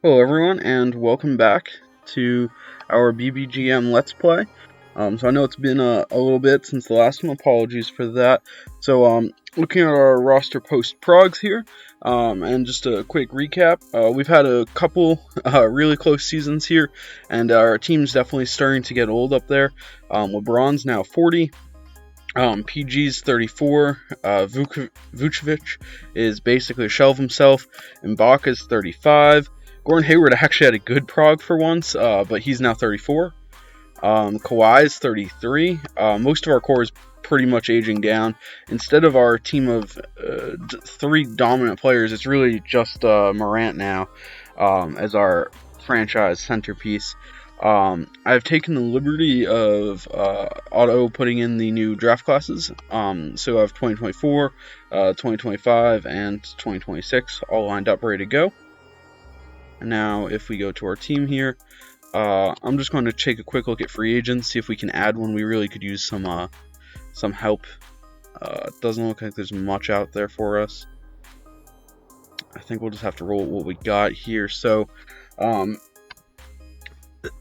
Hello everyone, and welcome back to our BBGM Let's Play. So I know it's been a little bit since the last one, apologies for that. So looking at our roster post-progs here, and just a quick recap, we've had a couple really close seasons here, and our team's definitely starting to get old up there. LeBron's now 40. PG's 34, Vucevic is basically a shell of himself, Ibaka's 35, Gordon Hayward actually had a good prog for once, but he's now 34, Kawhi's 33, most of our core is pretty much aging down. Instead of our team of 3 dominant players, it's really just Morant now as our franchise centerpiece. I've taken the liberty of auto putting in the new draft classes. So I have 2024, 2025, and 2026 all lined up, ready to go. And now, if we go to our team here, I'm just going to take a quick look at free agents, see if we can add one. We really could use some help. It doesn't look like there's much out there for us. I think we'll just have to roll with what we got here. So,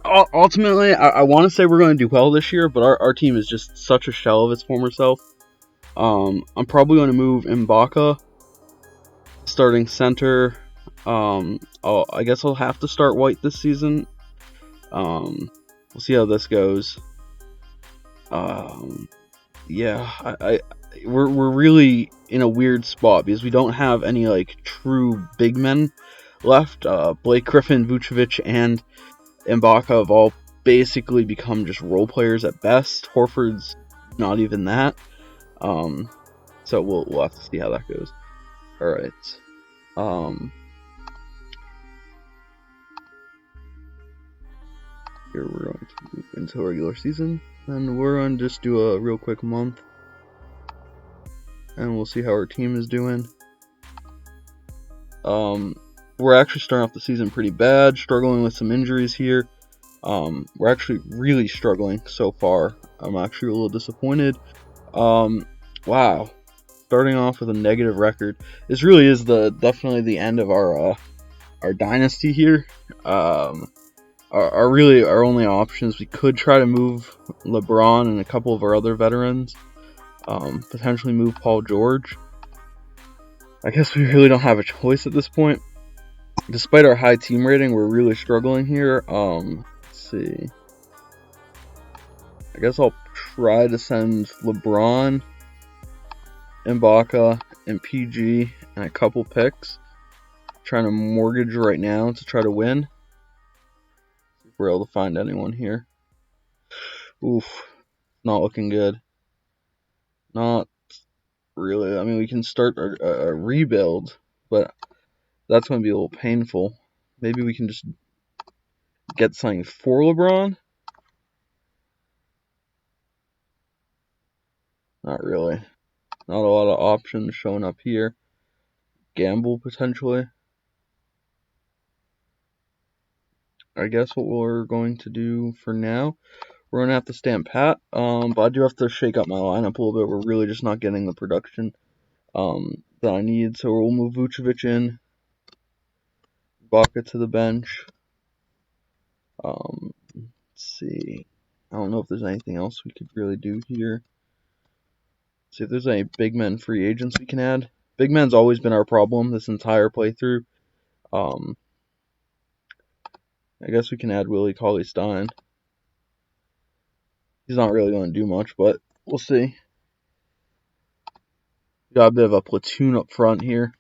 ultimately, I want to say we're going to do well this year, but our team is just such a shell of its former self. I'm probably going to move Ibaka, starting center. I guess I'll have to start White this season. We'll see how this goes. Yeah, we're really in a weird spot because we don't have any like true big men left. Blake Griffin, Vucevic, and Ibaka have all basically become just role players at best. Horford's not even that. So we'll have to see how that goes. All right. Here we're going to move into regular season, and we're going to just do a real quick month, and we'll see how our team is doing. We're actually starting off the season pretty bad, struggling with some injuries here. We're actually really struggling so far. I'm actually a little disappointed. Wow, starting off with a negative record. This really is definitely the end of our dynasty here. Our only options, we could try to move LeBron and a couple of our other veterans. Potentially move Paul George. I guess we really don't have a choice at this point. Despite our high team rating, we're really struggling here. Let's see. I guess I'll try to send LeBron, Ibaka, and PG, and a couple picks. Trying to mortgage right now to try to win. See if we're able to find anyone here. Oof. Not looking good. Not really. I mean, we can start a rebuild, but that's going to be a little painful. Maybe we can just get something for LeBron? Not really. Not a lot of options showing up here. Gamble, potentially. I guess what we're going to do for now, we're going to have to stand pat. But I do have to shake up my lineup a little bit. We're really just not getting the production that I need. So we'll move Vucevic in. Ibaka to the bench. Let's see. I don't know if there's anything else we could really do here. See if there's any big men free agents we can add. Big men's always been our problem this entire playthrough. I guess we can add Willie Cauley-Stein. He's not really going to do much, but we'll see. Got a bit of a platoon up front here.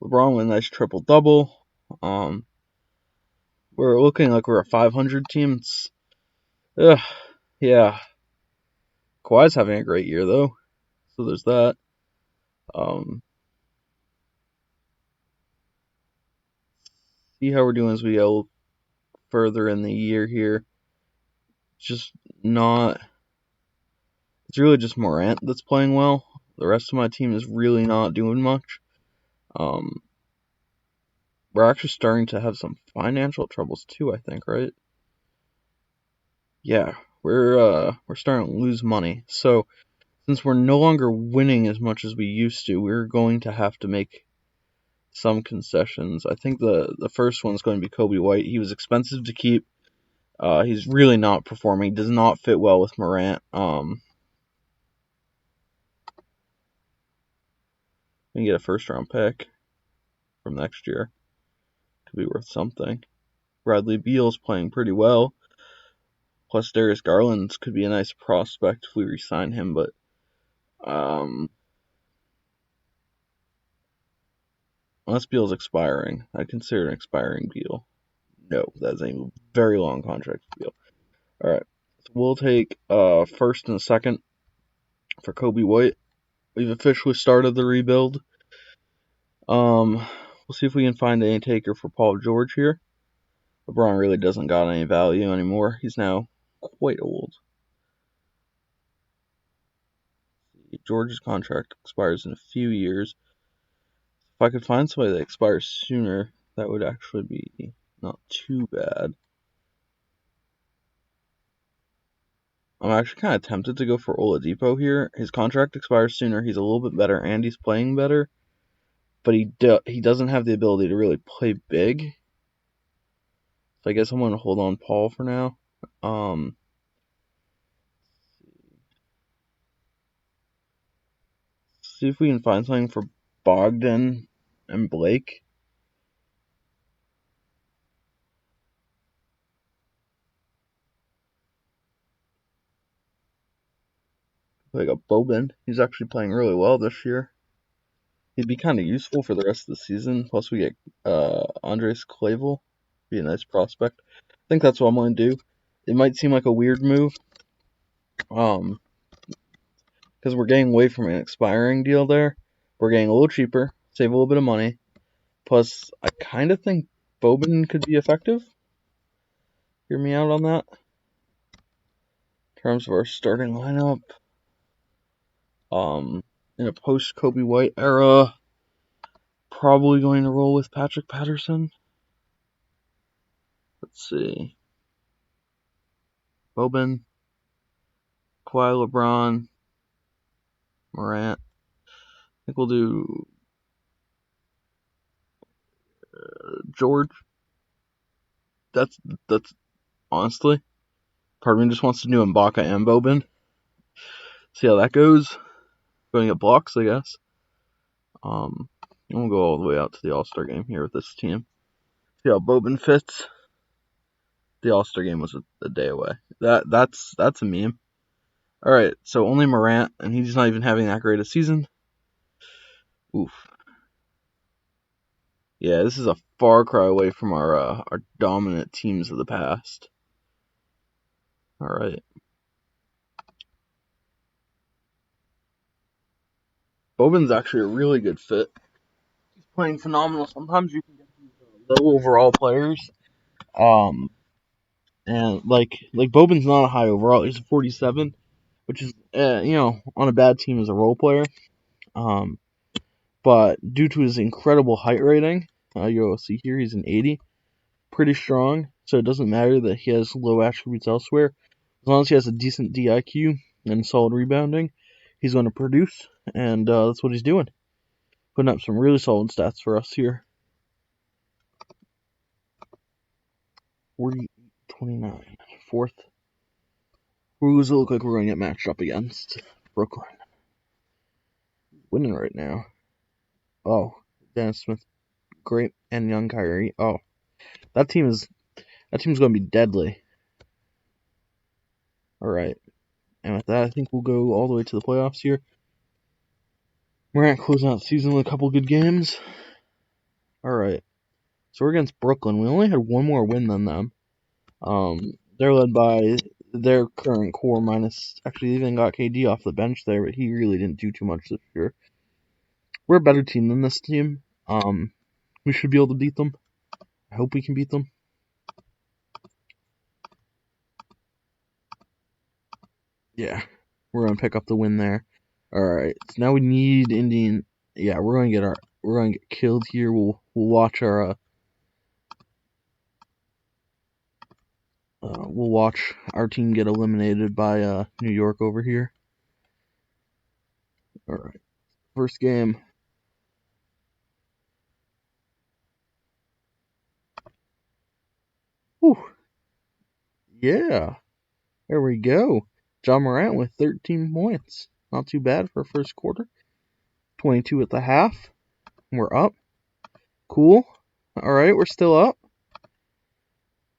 LeBron with a nice triple-double. We're looking like we're a 500 team. Yeah. Kawhi's having a great year, though. So there's that. See how we're doing as we go further in the year here. It's really just Morant that's playing well. The rest of my team is really not doing much. We're actually starting to have some financial troubles too, I think, right? Yeah, we're starting to lose money. So since we're no longer winning as much as we used to, we're going to have to make some concessions. I think the first one's going to be Kobe White. He was expensive to keep. He's really not performing. Does not fit well with Morant. We can get a first-round pick from next year. Could be worth something. Bradley Beal's playing pretty well. Plus, Darius Garland could be a nice prospect if we re-sign him, but unless Beal's expiring, I'd consider an expiring Beal. No, that's a very long contract for Beal. All right, so we'll take first and second for Kobe White. We've officially started the rebuild. We'll see if we can find any taker for Paul George here. LeBron really doesn't got any value anymore. He's now quite old. George's contract expires in a few years. If I could find somebody that expires sooner, that would actually be not too bad. I'm actually kind of tempted to go for Oladipo here. His contract expires sooner. He's a little bit better, and he's playing better. But he doesn't have the ability to really play big. So I guess I'm going to hold on Paul for now. See if we can find something for Bogdan and Blake. Like a Boban. He's actually playing really well this year. He'd be kind of useful for the rest of the season. Plus, we get Andres Clavel. Be a nice prospect. I think that's what I'm going to do. It might seem like a weird move. Because we're getting away from an expiring deal there. We're getting a little cheaper. Save a little bit of money. Plus, I kind of think Boban could be effective. Hear me out on that. In terms of our starting lineup. In a post-Kobe White era, probably going to roll with Patrick Patterson. Let's see. Boban, Kawhi, LeBron, Morant. I think we'll do George. That's honestly, part of me just wants to do Ibaka and Boban. See how that goes. Going at blocks, I guess. We'll go all the way out to the All-Star game here with this team. See how Boban fits. The All-Star game was a day away. That's a meme. All right, so only Morant, and he's not even having that great a season. Oof. Yeah, this is a far cry away from our dominant teams of the past. All right. Boban's actually a really good fit. He's playing phenomenal. Sometimes you can get these low overall players. And like Boban's not a high overall. He's a 47, which is on a bad team as a role player. But due to his incredible height rating, you'll see here he's an 80, pretty strong. So it doesn't matter that he has low attributes elsewhere. As long as he has a decent DIQ and solid rebounding, he's going to produce, and that's what he's doing. Putting up some really solid stats for us here. 40-29. Fourth. Who does it look like we're going to get matched up against? Brooklyn. Winning right now. Oh, Dennis Smith, great, and young Kyrie. Oh, that team's going to be deadly. All right, and with that, I think we'll go all the way to the playoffs here. We're at closing out the season with a couple good games. All right, so we're against Brooklyn. We only had one more win than them. They're led by their current core minus. Actually, even got KD off the bench there, but he really didn't do too much this year. We're a better team than this team. We should be able to beat them. I hope we can beat them. Yeah, we're gonna pick up the win there. All right, so now we need Indian. Yeah, we're gonna get killed here. We'll watch our team get eliminated by New York over here. All right, first game. Whew. Yeah, there we go. John Morant with 13 points. Not too bad for first quarter. 22 at the half. We're up. Cool. All right, we're still up.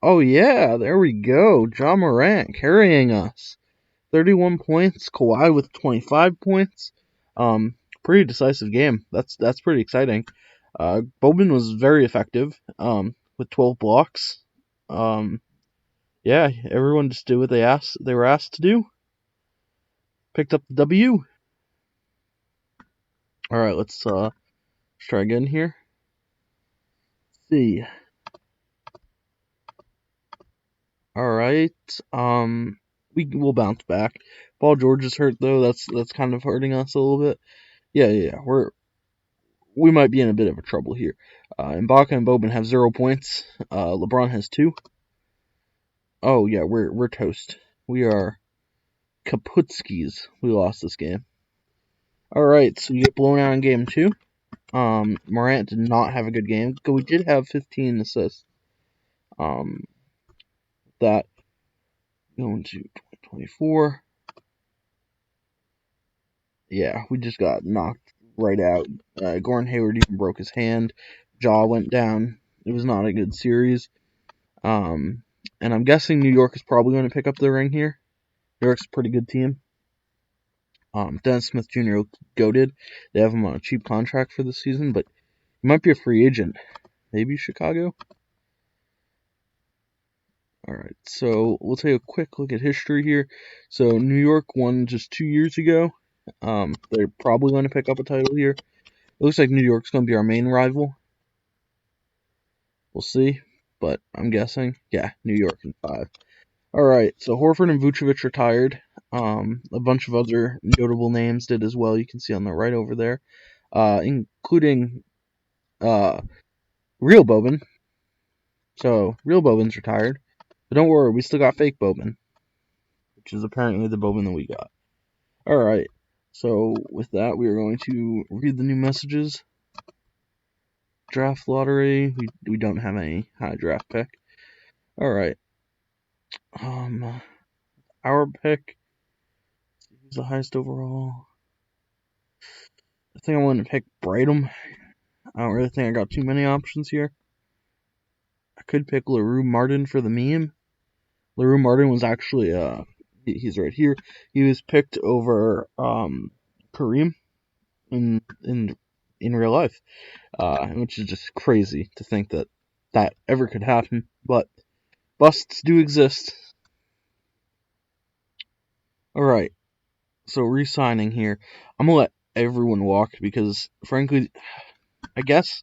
Oh, yeah, there we go. John Morant carrying us. 31 points. Kawhi with 25 points. Pretty decisive game. That's pretty exciting. Boban was very effective. With 12 blocks. Yeah, everyone just did what they were asked to do. Picked up the W. All right, let's try again here. Let's see. All right. We will bounce back. Paul George is hurt though. That's kind of hurting us a little bit. Yeah. We might be in a bit of a trouble here. Ibaka and Boban have 0 points. LeBron has 2. Oh yeah, we're toast. We are kaputskis. We lost this game. All right, so you get blown out in game 2. Morant did not have a good game. We did have 15 assists. That going to 2024. Yeah, we just got knocked right out. Gordon Hayward even broke his hand. Jaw went down. It was not a good series. And I'm guessing New York is probably going to pick up the ring here. New York's a pretty good team. Dennis Smith Jr. goated. They have him on a cheap contract for the season, but he might be a free agent. Maybe Chicago? Alright, so we'll take a quick look at history here. So New York won just 2 years ago. They're probably going to pick up a title here. It looks like New York's going to be our main rival. We'll see, but I'm guessing, yeah, New York in 5. Alright, so Horford and Vucevic retired. A bunch of other notable names did as well. You can see on the right over there, including Real Boban. So Real Boban's retired, but don't worry, we still got fake Boban, which is apparently the Boban that we got. Alright, so with that, we are going to read the new messages. Draft lottery, we don't have any high draft pick. Alright, our pick, who's the highest overall? I think I want to pick Brigham. I don't really think I got too many options here. I could pick LaRue Martin for the meme. LaRue Martin was actually, he's right here. He was picked over Kareem in real life, which is just crazy to think that ever could happen. But busts do exist. All right, so re-signing here. I'm gonna let everyone walk because, frankly, I guess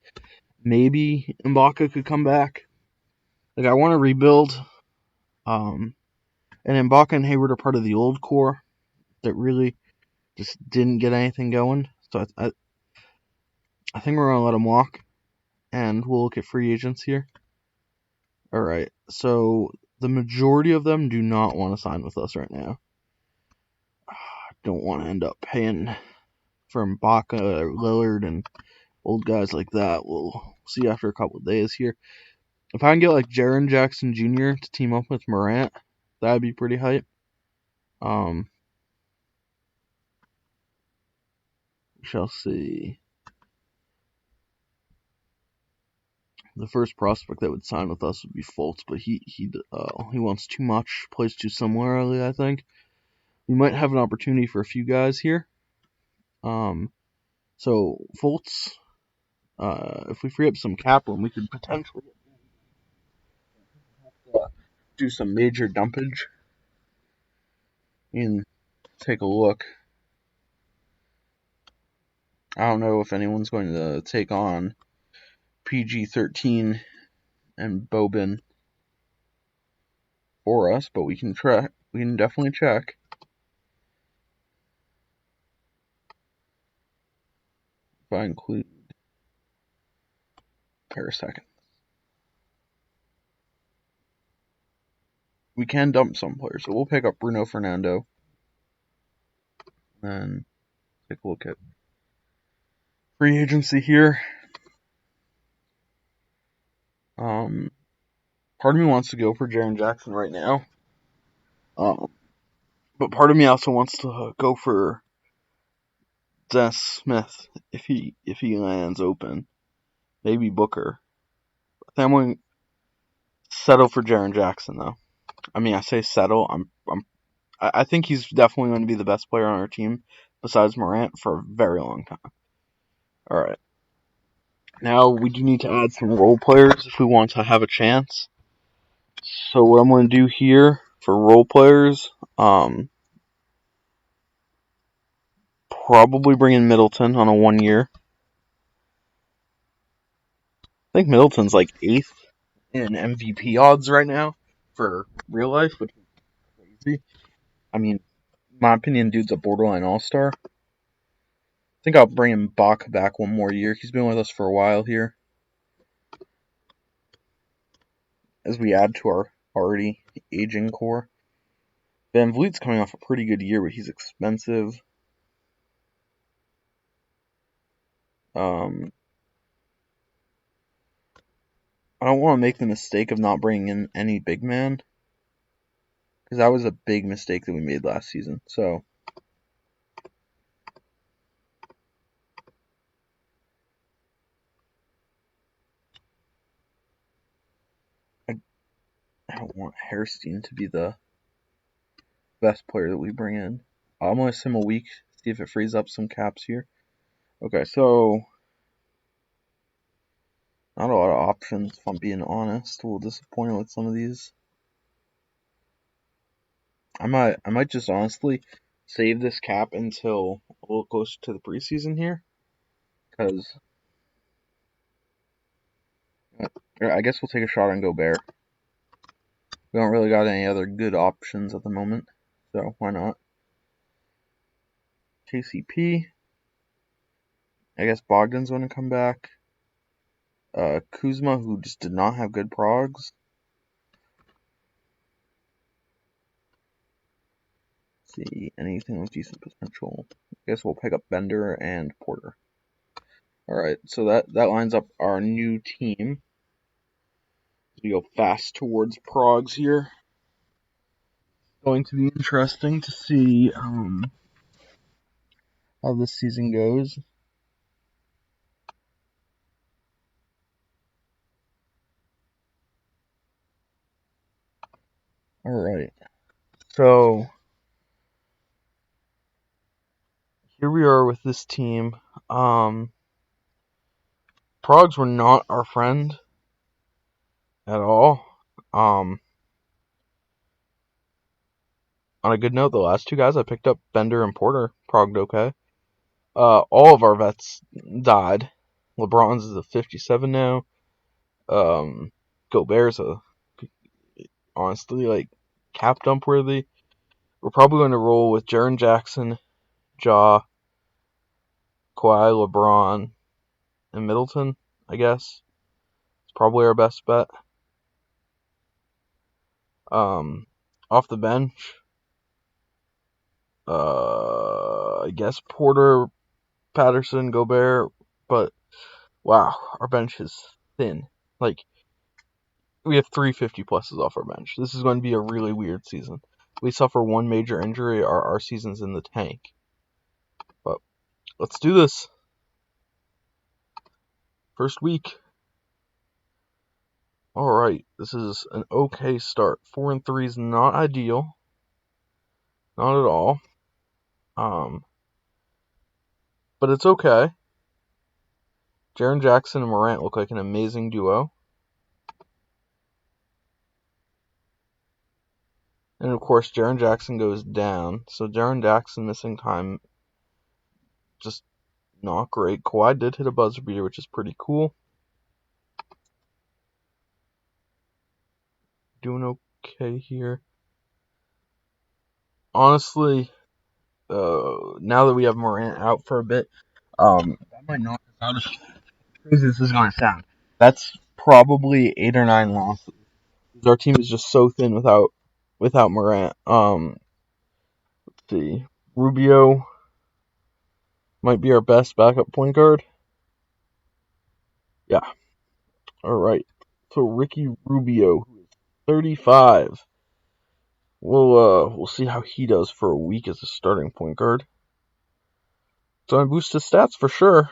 maybe Ibaka could come back. Like, I want to rebuild. And Ibaka and Hayward are part of the old core that really just didn't get anything going. So I think we're going to let them walk. And we'll look at free agents here. Alright, so the majority of them do not want to sign with us right now. I don't want to end up paying for Ibaka or Lillard and old guys like that. We'll see after a couple of days here. If I can get like Jaren Jackson Jr. to team up with Morant, that'd be pretty hype. We shall see. The first prospect that would sign with us would be Fultz, but he wants too much, plays too similarly, I think. We might have an opportunity for a few guys here. So Fultz, if we free up some cap room, we could potentially do some major dumpage. And take a look. I don't know if anyone's going to take on PG-13 and Boban for us, but we can try. We can definitely check. If I include per second, we can dump some players, so we'll pick up Bruno Fernando and take a look at free agency here. Part of me wants to go for Jaren Jackson right now. But part of me also wants to go for Dennis Smith if he lands open. Maybe Booker. I think I'm going to settle for Jaren Jackson though. I mean, I say settle. I think he's definitely going to be the best player on our team besides Morant for a very long time. All right. Now we do need to add some role players if we want to have a chance. So what I'm going to do here for role players, probably bring in Middleton on a 1 year. I think Middleton's like 8th in MVP odds right now for real life, which is crazy. I mean, in my opinion, dude's a borderline all-star. I think I'll bring him Bach back 1 more year. He's been with us for a while here. As we add to our already aging core. Van Vliet's coming off a pretty good year, but he's expensive. I don't want to make the mistake of not bringing in any big man, because that was a big mistake that we made last season. So I don't want Hairston to be the best player that we bring in. I'm going to sim a week, see if it frees up some caps here. Okay, so not a lot of options, if I'm being honest. A little disappointed with some of these. I might just honestly save this cap until a little closer to the preseason here, because I guess we'll take a shot on Gobert. We don't really got any other good options at the moment, so why not? KCP. I guess Bogdan's going to come back. Kuzma, who just did not have good progs. Let's see, anything with decent potential. I guess we'll pick up Bender and Porter. Alright, so that lines up our new team. We go fast towards progs here. Going to be interesting to see how this season goes. Alright, so here we are with this team. Progs were not our friend at all. On a good note, the last two guys I picked up, Bender and Porter, progged okay. All of our vets died. LeBron's is a 57 now. Gobert's honestly like cap dump worthy. We're probably going to roll with Jaren Jackson, Ja, Kawhi, LeBron, and Middleton, I guess. It's probably our best bet. Off the bench, I guess Porter, Patterson, Gobert, but wow, our bench is thin. Like, we have 350 pluses off our bench. This is going to be a really weird season. We suffer one major injury, our season's in the tank. But let's do this. First week. Alright, this is an okay start. 4-3 is not ideal. Not at all. But it's okay. Jaren Jackson and Morant look like an amazing duo. And of course, Jaren Jackson goes down. So Jaren Jackson missing time, just not great. Kawhi did hit a buzzer beater, which is pretty cool. Doing okay here. Honestly, now that we have Morant out for a bit, that might knock us out. As crazy as this is going to sound, that's probably 8 or 9 losses. Our team is just so thin without Morant. Let's see, Rubio might be our best backup point guard. Yeah. All right. So Ricky Rubio, who is 35. We'll see how he does for a week as a starting point guard. So I boost his stats for sure,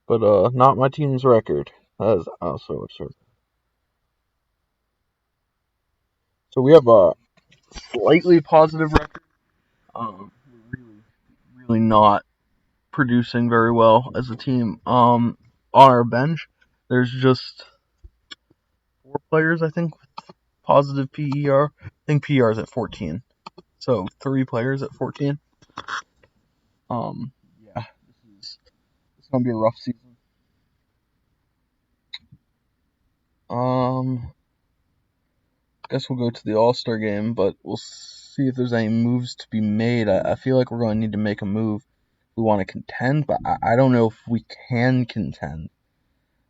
but not my team's record. That is also absurd. So we have a slightly positive record. Really not producing very well as a team. On our bench, there's just 4 players, I think, with positive PER. I think PER is at 14. So 3 players at 14. Yeah, this is gonna be a rough season. Guess we'll go to the All-Star game, but we'll see if there's any moves to be made. I feel like we're going to need to make a move. We want to contend, but I don't know if we can contend.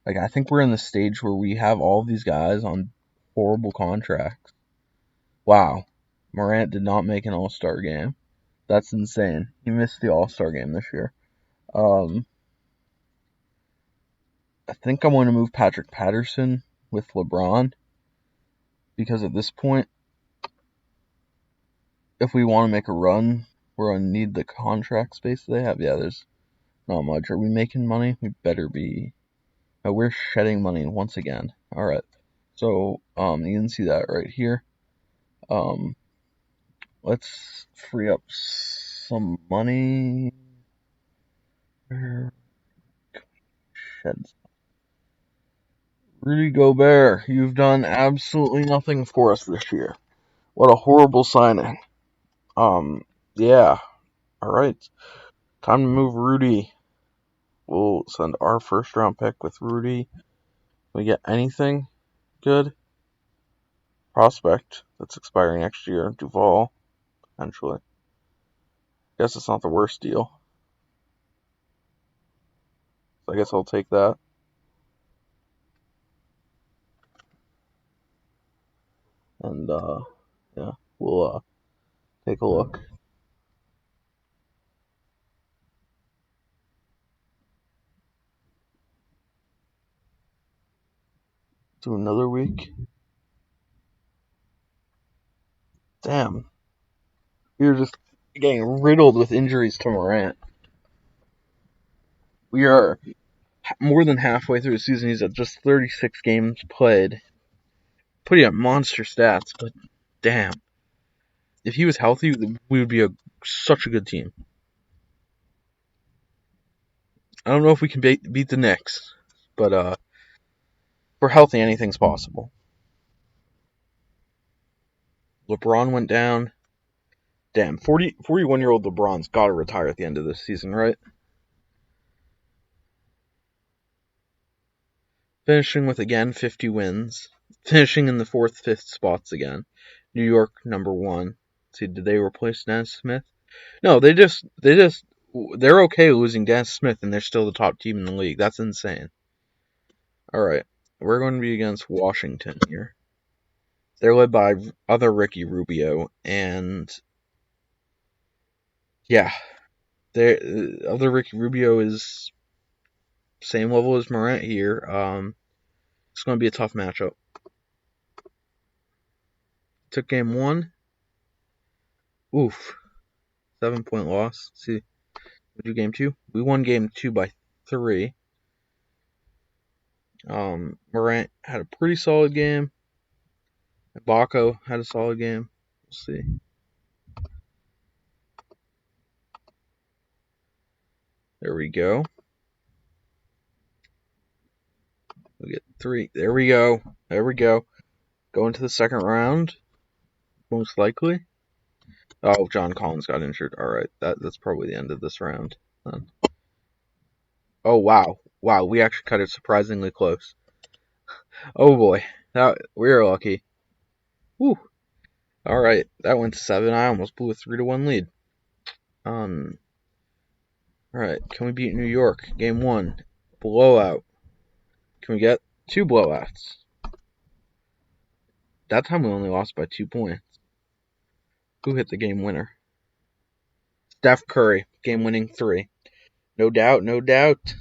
Like, I think we're in the stage where we have all these guys on horrible contracts. Wow. Morant did not make an All-Star game. That's insane. He missed the All-Star game this year. I think I'm going to move Patrick Patterson with LeBron, because at this point, if we want to make a run, we're going to need the contract space they have. Yeah, there's not much. Are we making money? We better be. Oh, we're shedding money once again. Alright. So, you can see that right here. Let's free up some money. Shed. Rudy Gobert, you've done absolutely nothing for us this year. What a horrible signing. Yeah. Alright. Time to move Rudy. We'll send our first round pick with Rudy. Can we get anything good? Prospect that's expiring next year. Duval, potentially. Guess it's not the worst deal. So I guess I'll take that. And yeah, we'll take a look. To another week. Damn. We're just getting riddled with injuries to Morant. We are more than halfway through the season. He's at just 36 games played. Putting up monster stats, but damn. If he was healthy, we would be such a good team. I don't know if we can beat the Knicks, but if we're healthy, anything's possible. LeBron went down. Damn, 41-year-old LeBron's got to retire at the end of this season, right? Finishing with, again, 50 wins. Finishing in the 4th, 5th spots again. New York, number 1. Let's see, did they replace Dennis Smith? No, they're okay losing Dennis Smith, and they're still the top team in the league. That's insane. Alright, we're going to be against Washington here. They're led by other Ricky Rubio, and yeah, other Ricky Rubio is same level as Morant here. It's going to be a tough matchup. Took game 1. Oof. 7-point loss. Let's see. We do game 2. We won game 2 by 3. Morant had a pretty solid game. Ibaka had a solid game. We'll see. There we go. We'll get 3. There we go. There we go. Going to the second round. Most likely. Oh, John Collins got injured. Alright, that's probably the end of this round then. Oh, wow. Wow, we actually cut it surprisingly close. Oh boy. We're lucky. Whew. Alright, that went to 7. I almost blew a 3-1 lead. Alright, can we beat New York? Game 1. Blowout. Can we get 2 blowouts? That time we only lost by 2 points. Who hit the game winner? Steph Curry, game winning 3. No doubt, no doubt.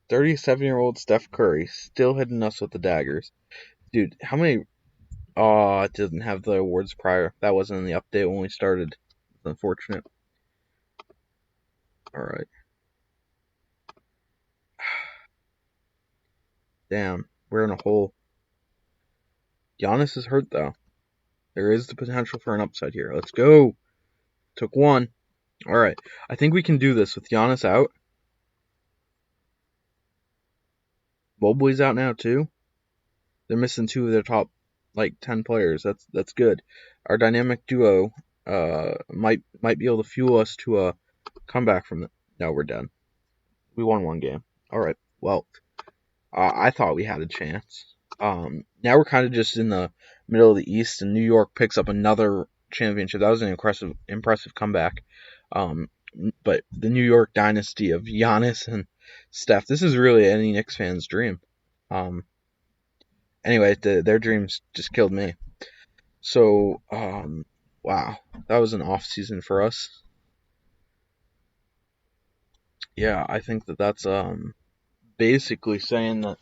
37-year-old Steph Curry still hitting us with the daggers. Dude, how many... Oh, it didn't have the awards prior. That wasn't in the update when we started. It's unfortunate. Alright. Damn, we're in a hole. Giannis is hurt, though. There is the potential for an upside here. Let's go. Took one. Alright. I think we can do this with Giannis out. Mobley's out now, too. They're missing 2 of their top, 10 players. That's good. Our dynamic duo might be able to fuel us to a comeback from the... No, we're done. We won 1 game. Alright, well, I thought we had a chance. Now we're kind of just in the middle of the East, and New York picks up another championship. That was an impressive comeback. But the New York dynasty of Giannis and Steph, this is really any Knicks fan's dream. Anyway, their dreams just killed me. So, wow, that was an off season for us. Yeah, I think that's basically saying that,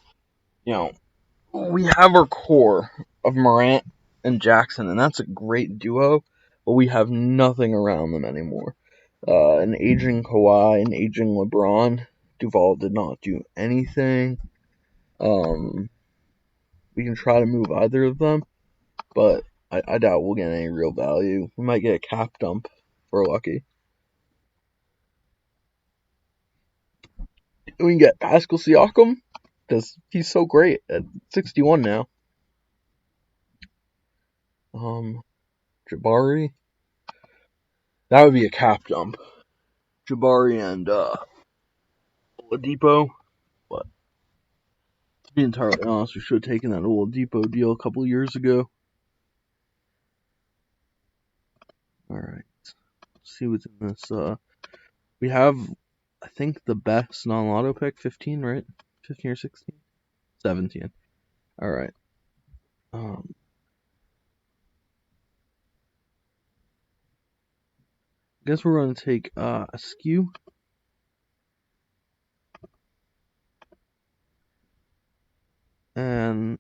we have our core of Morant and Jackson, and that's a great duo, but we have nothing around them anymore. An aging Kawhi, an aging LeBron. Duval did not do anything. We can try to move either of them, but I doubt we'll get any real value. We might get a cap dump if we're lucky. We can get Pascal Siakam, because he's so great at 61 now. Jabari. That would be a cap dump. Jabari and Oladipo. But to be entirely honest, we should have taken that Oladipo deal a couple years ago. Alright. Let's see what's in this. We have, I think, the best non-lotto pick. 15, right? 15 or 16? 17. Alright. Guess we're going to take a skew. And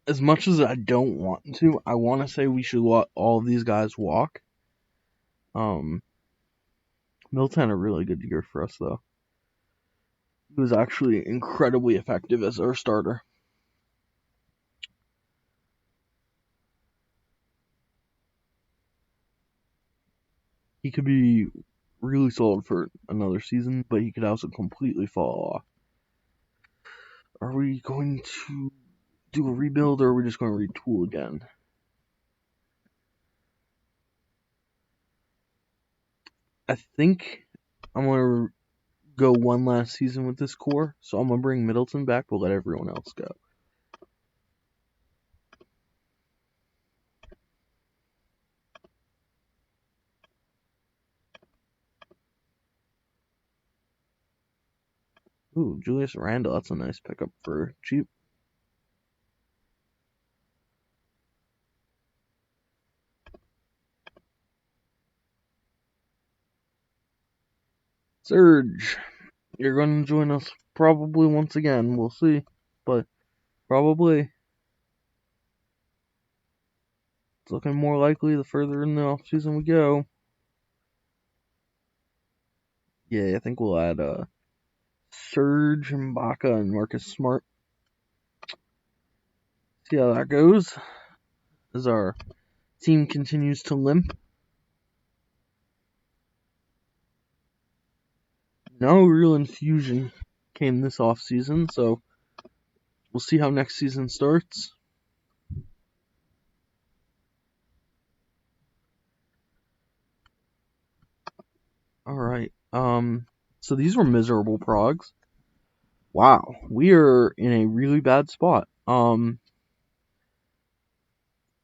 as much as I don't want to, I want to say we should let all of these guys walk. Milton had a really good year for us, though. He was actually incredibly effective as our starter. He could be really solid for another season, but he could also completely fall off. Are we going to do a rebuild, or are we just going to retool again? I think I'm going to go one last season with this core, so I'm going to bring Middleton back, but let everyone else go. Ooh, Julius Randle, that's a nice pickup for cheap. Serge, you're going to join us probably once again. We'll see, but probably. It's looking more likely the further in the offseason we go. Yeah, I think we'll add Serge, Ibaka, and Marcus Smart. See how that goes as our team continues to limp. No real infusion came this offseason, so we'll see how next season starts. Alright, so these were miserable progs. Wow, we are in a really bad spot. Our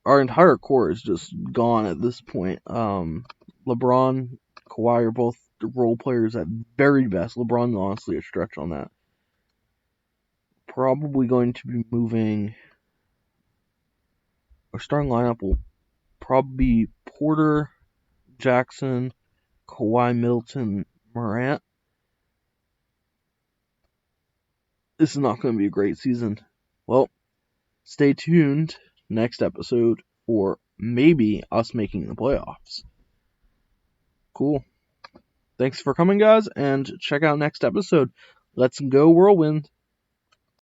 entire core is just gone at this point. LeBron, Kawhi are both role players at very best. LeBron's honestly a stretch on that. Probably going to be moving. Our starting lineup will probably be Porter, Jackson, Kawhi, Middleton, Morant. This is not going to be a great season. Well, stay tuned next episode for maybe us making the playoffs. Cool. Thanks for coming, guys, and check out next episode. Let's go Whirlwind.